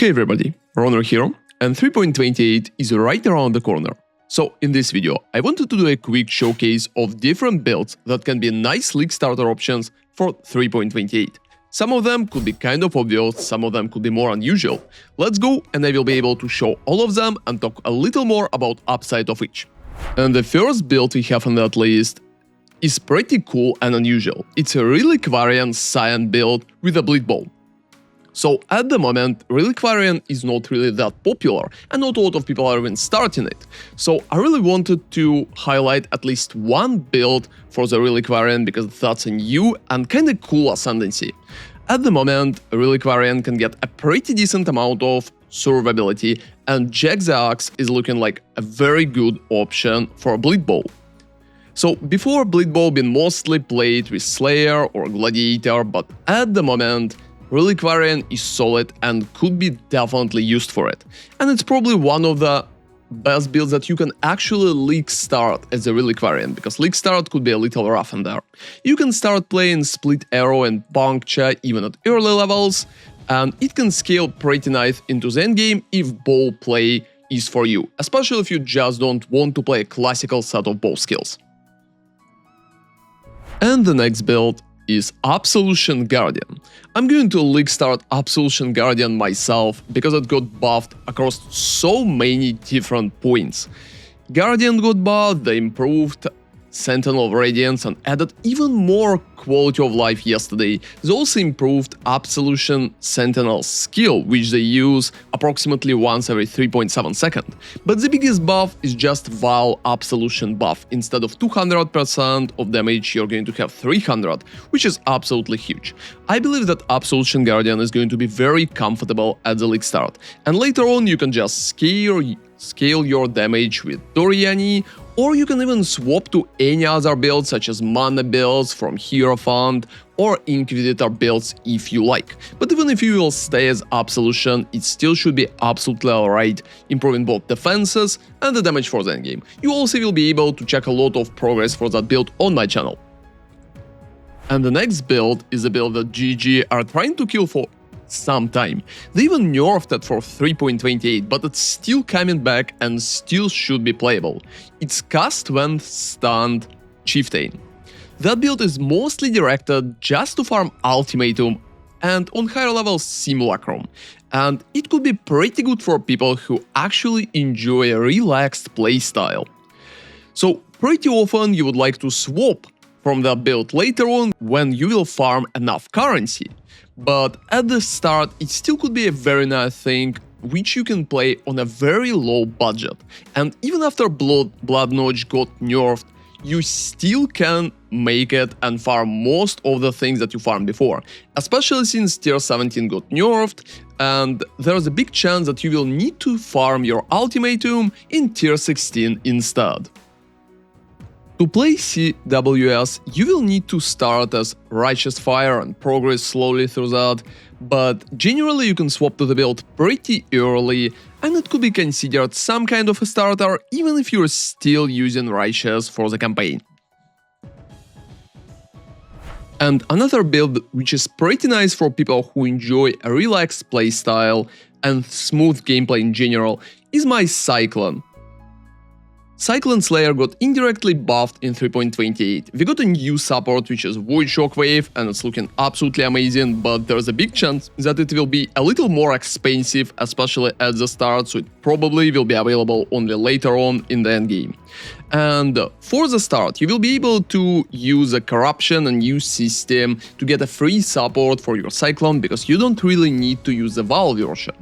Hey everybody, Runner here, and 3.28 is right around the corner. So in this video, I wanted to do a quick showcase of different builds that can be nice league starter options for 3.28. Some of them could be kind of obvious, some of them could be more unusual. Let's go and I will be able to show all of them and talk a little more about upside of each. And the first build we have on that list is pretty cool and unusual. It's a Reliquarian Cyan build with a Bleed Bow. So at the moment, Reliquarian is not really that popular and not a lot of people are even starting it. So I really wanted to highlight at least one build for the Reliquarian because that's a new and kinda cool ascendancy. At the moment, Reliquarian can get a pretty decent amount of survivability, and Jack the Axe is looking like a very good option for a Bleed Bow. So before, Bleed Bow been mostly played with Slayer or Gladiator, but at the moment Reliquarian is solid and could be definitely used for it. And it's probably one of the best builds that you can actually league start as a Reliquarian, because league start could be a little rough in there. You can start playing Split Arrow and Puncture even at early levels, and it can scale pretty nice into the endgame if bow play is for you, especially if you just don't want to play a classical set of bow skills. And the next build is Absolution Guardian. I'm going to league start Absolution Guardian myself because it got buffed across so many different points. Guardian got buffed, they improved Sentinel of Radiance and added even more quality of life yesterday. They also improved Absolution Sentinel skill, which they use approximately once every 3.7 seconds. But the biggest buff is just Vial Absolution buff. Instead of 200% of damage, you're going to have 300, which is absolutely huge. I believe that Absolution Guardian is going to be very comfortable at the league start, and later on you can just scale your damage with Doriani, or you can even swap to any other builds such as mana builds from Hierophant or Inquisitor builds if you like. But even if you will stay as Absolution, it still should be absolutely alright, improving both defenses and the damage for the endgame. You also will be able to check a lot of progress for that build on my channel. And the next build is a build that GG are trying to kill for some time. They even nerfed it for 3.28, but it's still coming back and still should be playable. It's Cast when Stunned Chieftain. That build is mostly directed just to farm Ultimatum and on higher levels Simulacrum, and it could be pretty good for people who actually enjoy a relaxed playstyle. So pretty often you would like to swap from that build later on when you will farm enough currency. But at the start, it still could be a very nice thing which you can play on a very low budget. And even after Blood Notch got nerfed, you still can make it and farm most of the things that you farmed before. Especially since tier 17 got nerfed, and there's a big chance that you will need to farm your Ultimatum in tier 16 instead. To play CWS, you will need to start as Righteous Fire and progress slowly through that, but generally you can swap to the build pretty early, and it could be considered some kind of a starter even if you're still using Righteous for the campaign. And another build which is pretty nice for people who enjoy a relaxed playstyle and smooth gameplay in general is my Cyclone. Cyclone Slayer got indirectly buffed in 3.28. We got a new support which is Void Shockwave, and it's looking absolutely amazing, but there's a big chance that it will be a little more expensive, especially at the start, so it probably will be available only later on in the endgame. And for the start, you will be able to use a corruption and new system to get a free support for your Cyclone, because you don't really need to use the Vial version.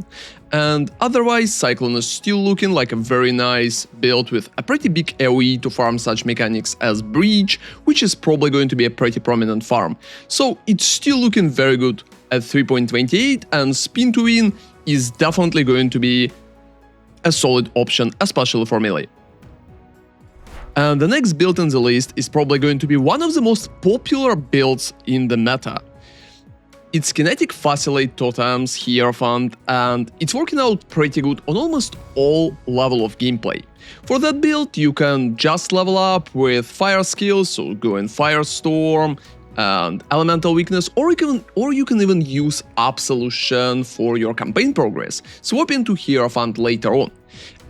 And otherwise, Cyclone is still looking like a very nice build with a pretty big AoE to farm such mechanics as Breach, which is probably going to be a pretty prominent farm. So it's still looking very good at 3.28, and Spin to Win is definitely going to be a solid option, especially for melee. And the next build in the list is probably going to be one of the most popular builds in the meta. It's Kinetic Fusillade Totems, Hierophant, and it's working out pretty good on almost all level of gameplay. For that build, you can just level up with fire skills, so go in Firestorm, and Elemental Weakness, or you can even use Absolution for your campaign progress, swapping to Hierophant later on.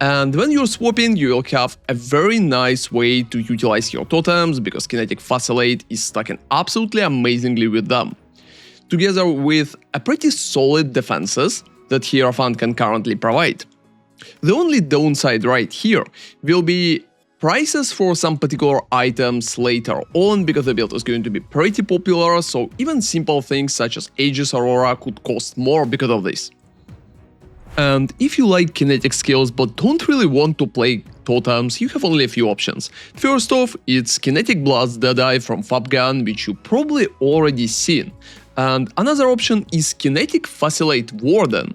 And when you're swapping, you will have a very nice way to utilize your totems, because Kinetic Fusillade is stacking absolutely amazingly with them, together with a pretty solid defenses that Hierophant can currently provide. The only downside right here will be prices for some particular items later on, because the build is going to be pretty popular, so even simple things such as Aegis Aurora could cost more because of this. And if you like kinetic skills but don't really want to play totems, you have only a few options. First off, it's Kinetic Blast Deadeye from Fabgun, which you probably already seen. And another option is Kinetic Fusillade Warden,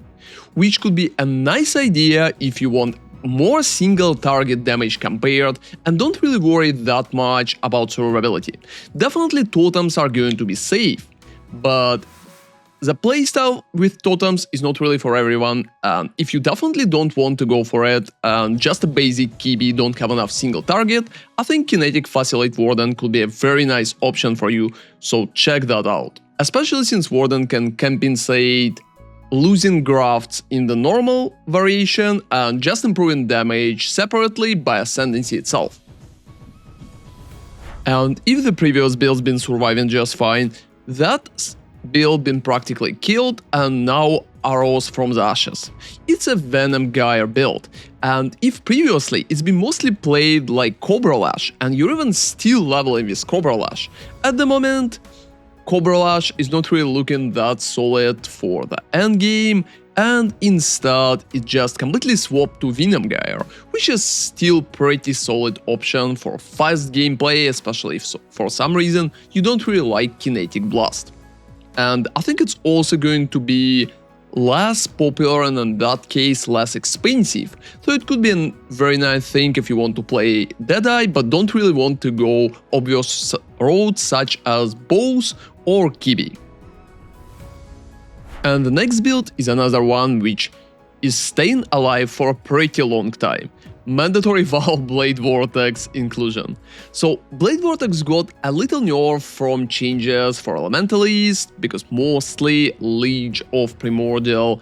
which could be a nice idea if you want more single target damage compared and don't really worry that much about survivability. Definitely totems are going to be safe, but the playstyle with totems is not really for everyone, and if you definitely don't want to go for it and just a basic Kibi don't have enough single target, I think Kinetic Fusillade Warden could be a very nice option for you, so check that out. Especially since Warden can compensate losing grafts in the normal variation and just improving damage separately by Ascendancy itself. And if the previous build's been surviving just fine, that build been practically killed and now arose from the ashes. It's a Venom Gyre build, and if previously it's been mostly played like Cobra Lash and you're even still leveling with Cobra Lash, at the moment Cobra Lash is not really looking that solid for the endgame, and instead it just completely swapped to Venom Gyre, which is still pretty solid option for fast gameplay, especially if for some reason you don't really like Kinetic Blast. And I think it's also going to be less popular and in that case less expensive, so it could be a very nice thing if you want to play Deadeye but don't really want to go obvious roads such as bows or Kibi. And the next build is another one which is staying alive for a pretty long time. Mandatory Valve Blade Vortex inclusion. So Blade Vortex got a little nerf from changes for Elementalist, because mostly Liege of Primordial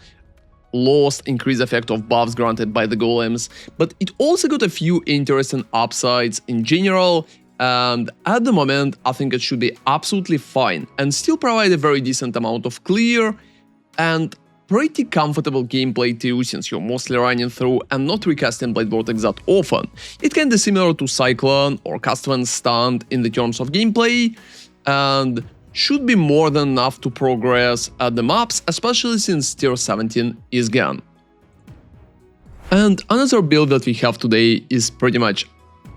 lost increased effect of buffs granted by the golems, but it also got a few interesting upsides in general, and at the moment I think it should be absolutely fine and still provide a very decent amount of clear and pretty comfortable gameplay too, since you're mostly running through and not recasting Blade Vortex that often. It can be similar to Cyclone or Cast When Stunned in the terms of gameplay, and should be more than enough to progress at the maps, especially since tier 17 is gone. And another build that we have today is pretty much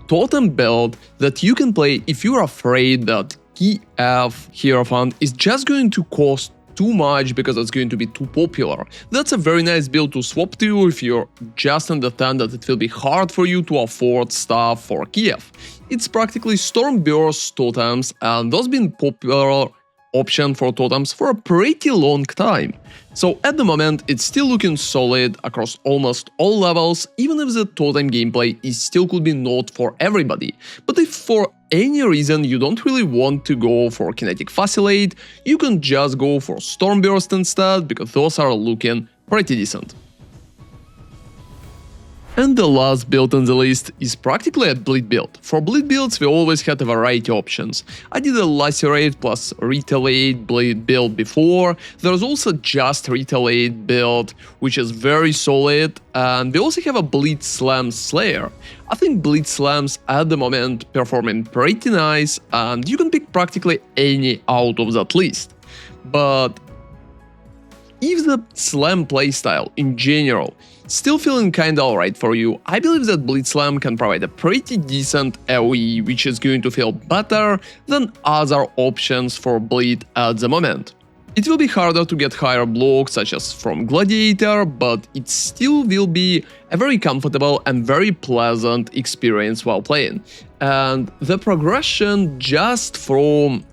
totem build that you can play if you're afraid that KF Hierophant is just going to cost too much because it's going to be too popular. That's a very nice build to swap to if you just understand that it will be hard for you to afford stuff for Kiev. It's practically Stormburst totems, and those been popular option for totems for a pretty long time. So at the moment it's still looking solid across almost all levels, even if the totem gameplay is still could be not for everybody. But if for any reason you don't really want to go for Kinetic Fusillade, you can just go for Stormburst instead, because those are looking pretty decent. And the last build on the list is practically a bleed build. For bleed builds we always had a variety of options. I did a Lacerate plus Retaliate bleed build before, there's also just Retaliate build, which is very solid, and we also have a Bleed Slam Slayer. I think Bleed Slams at the moment performing pretty nice, and you can pick practically any out of that list. But if the Slam playstyle in general still feeling kinda alright for you, I believe that Bleed Slam can provide a pretty decent AoE, which is going to feel better than other options for Bleed at the moment. It will be harder to get higher blocks such as from Gladiator, but it still will be a very comfortable and very pleasant experience while playing. And the progression just from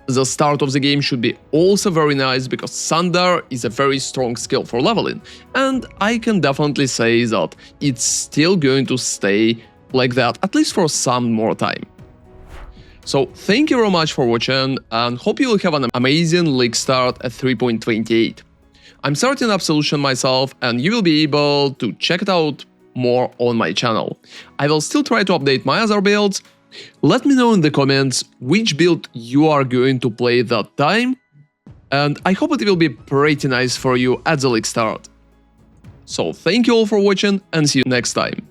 the start of the game should be also very nice, because Thunder is a very strong skill for leveling, and I can definitely say that it's still going to stay like that, at least for some more time. So thank you very much for watching, and hope you will have an amazing league start at 3.28. I'm starting Absolution myself, and you will be able to check it out more on my channel. I will still try to update my other builds. Let me know in the comments which build you are going to play that time, and I hope it will be pretty nice for you at the league start. So thank you all for watching, and see you next time.